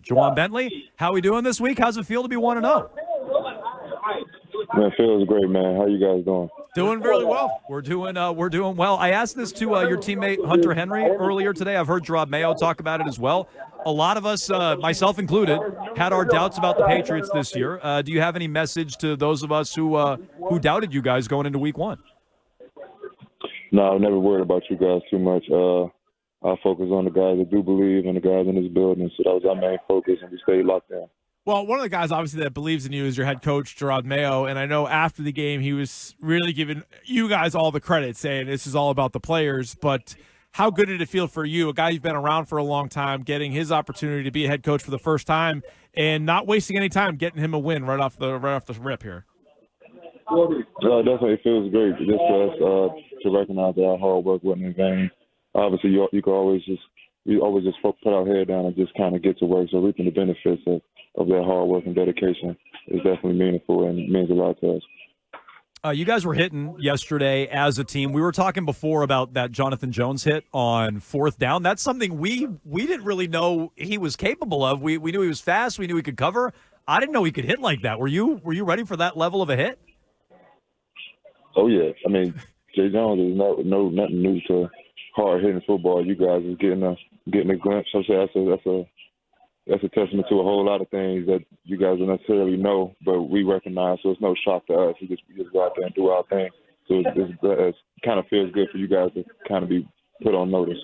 Ju'wan Bentley, how are we doing this week? How's it feel to be 1-0? Man, it feels great, man. How you guys doing? Doing really well. We're doing well. I asked this to your teammate Hunter Henry earlier today. I've heard Jerod mAyo talk about it as well. A lot of us, myself included, had our doubts about the Patriots this year. Do you have any message to those of us who doubted you guys going into Week 1? No, I've never worried about you guys too much. I focus on the guys that do believe and the guys in this building. So that was our main focus, and we stayed locked in. Well, one of the guys, obviously, that believes in you is your head coach, Jerod mAyo. And I know after the game, he was really giving you guys all the credit, saying this is all about the players. But how good did it feel for you, a guy you've been around for a long time, getting his opportunity to be a head coach for the first time and not wasting any time getting him a win right off the rip here? It definitely feels great just for us to recognize that our hard work wasn't in vain. Obviously, you can always just put our head down and just kind of get to work. So reaping the benefits of their hard work and dedication is definitely meaningful and means a lot to us. You guys were hitting yesterday as a team. We were talking before about that Jonathan Jones hit on 4th down. That's something we didn't really know he was capable of. We knew he was fast. We knew he could cover. I didn't know he could hit like that. Were you ready for that level of a hit? Oh yeah. I mean, Jay Jones is nothing new to hard hitting football. You guys is getting a glimpse. So that's a testament to a whole lot of things that you guys don't necessarily know, but we recognize. So it's no shock to us. We just go out there and do our thing. So it kind of feels good for you guys to kind of be put on notice.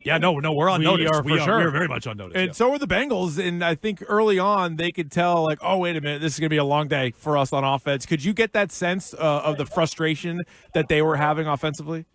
Yeah, no, we're on notice. For sure. We're very much on notice. And so are the Bengals. And I think early on they could tell, like, oh, wait a minute, this is going to be a long day for us on offense. Could you get that sense of the frustration that they were having offensively?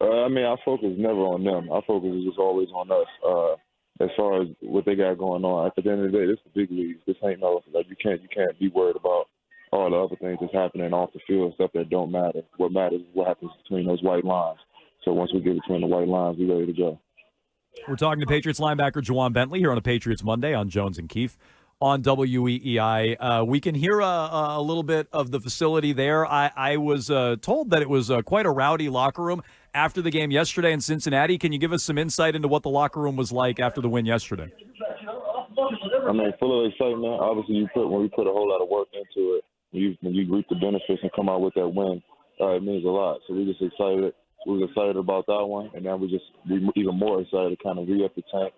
I mean, our focus is never on them. Our focus is just always on us. As far as what they got going on, at the end of the day, this is the big leagues. This ain't you can't be worried about all the other things that's happening off the field, stuff that don't matter. What matters is what happens between those white lines. So once we get between the white lines, we're ready to go. We're talking to Patriots linebacker Ju'wan Bentley here on a Patriots Monday on Jones and Keefe on WEEI. We can hear a little bit of the facility there. I was told that it was quite a rowdy locker room after the game yesterday in Cincinnati. Can you give us some insight into what the locker room was like after the win yesterday? I mean, full of excitement. Obviously, when we put a whole lot of work into it, when you reap the benefits and come out with that win, it means a lot. So we're just excited. We was excited about that one, and now we're even more excited to kind of re-up the tank,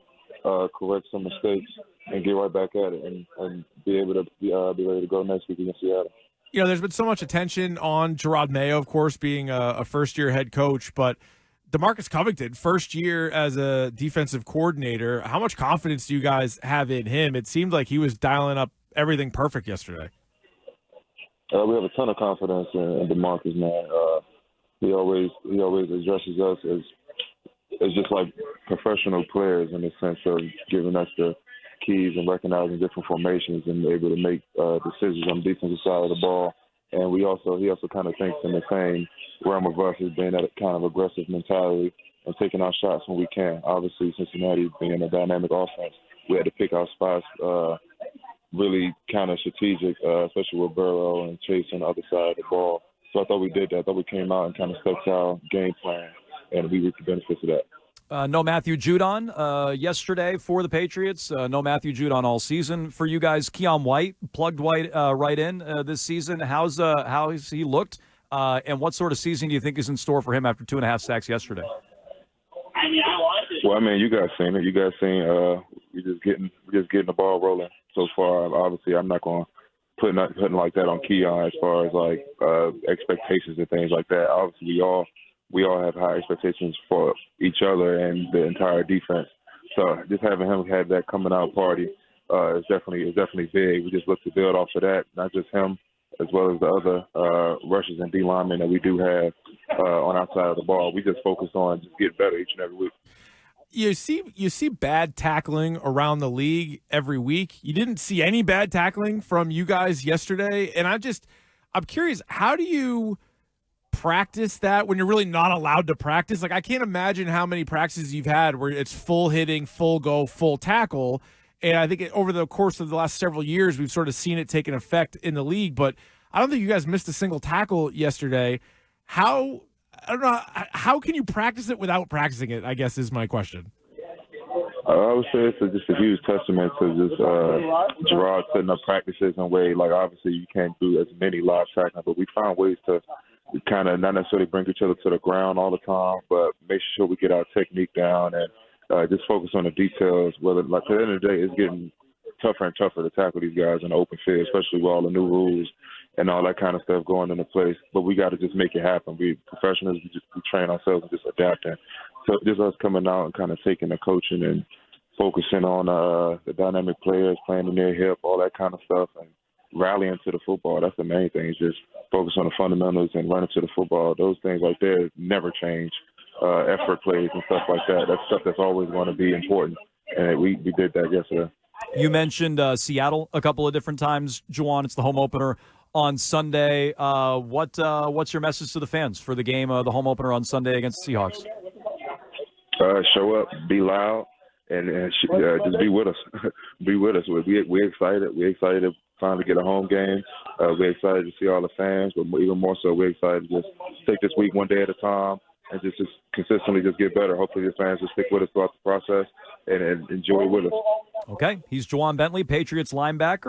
correct some mistakes, and get right back at it, and be able to be ready to go next week against Seattle. You know, there's been so much attention on Jerod mAyo, of course, being a first-year head coach, but DeMarcus Covington, first year as a defensive coordinator, how much confidence do you guys have in him? It seemed like he was dialing up everything perfect yesterday. We have a ton of confidence in DeMarcus, man. He always addresses us as just like professional players in the sense of giving us the keys and recognizing different formations and able to make decisions on the defensive side of the ball. And he also kind of thinks in the same realm of us as being that kind of aggressive mentality and taking our shots when we can. Obviously, Cincinnati being a dynamic offense, we had to pick our spots really kind of strategic, especially with Burrow and Chase on the other side of the ball. So I thought we did that. I thought we came out and kind of stuck to our game plan, and we reaped the benefits of that. No Matthew Judon yesterday for the Patriots. No Matthew Judon all season for you guys. Keon White plugged White right in this season. How has he looked? And what sort of season do you think is in store for him after 2.5 sacks yesterday? Well, I mean, you guys seen it. You guys seen we're just getting the ball rolling so far. Obviously, I'm not going to put nothing like that on Keon as far as like expectations and things like that. Obviously, we all have high expectations for each other and the entire defense. So just having him have that coming out party is definitely big. We just look to build off of that, not just him, as well as the other rushers and D linemen that we do have on our side of the ball. We just focus on just getting better each and every week. You see bad tackling around the league every week. You didn't see any bad tackling from you guys yesterday, and I'm curious, how do you practice that when you're really not allowed to practice? Like, I can't imagine how many practices you've had where it's full hitting, full go, full tackle. And I think over the course of the last several years, we've sort of seen it take an effect in the league. But I don't think you guys missed a single tackle yesterday. I don't know. How can you practice it without practicing it, I guess, is my question. I would say it's just a huge testament to just Jerod setting up practices in a way, like obviously you can't do as many live tackling, but we found ways to kind of not necessarily bring each other to the ground all the time, but make sure we get our technique down and just focus on the details. Whether, like, at the end of the day, it's getting tougher and tougher to tackle these guys in the open field, especially with all the new rules and all that kind of stuff going into place. But we got to just make it happen. We professionals, we train ourselves and just adapting. So just us coming out and kind of taking the coaching and focusing on the dynamic players, playing in their hip, all that kind of stuff, and rallying to the football. That's the main thing, is just focus on the fundamentals and running to the football. Those things like that never change. Effort plays and stuff like that. That's stuff that's always going to be important. And we did that yesterday. You mentioned Seattle a couple of different times, Ju'wan. It's the home opener on Sunday. What's your message to the fans for the game, the home opener on Sunday against the Seahawks? Show up, be loud, and just be with us. Be with us. We're excited. We're excited to finally get a home game. We're excited to see all the fans, but even more so, we're excited to just take this week one day at a time and just consistently just get better. Hopefully the fans will stick with us throughout the process and enjoy with us. Okay. He's Ju'wan Bentley, Patriots linebacker.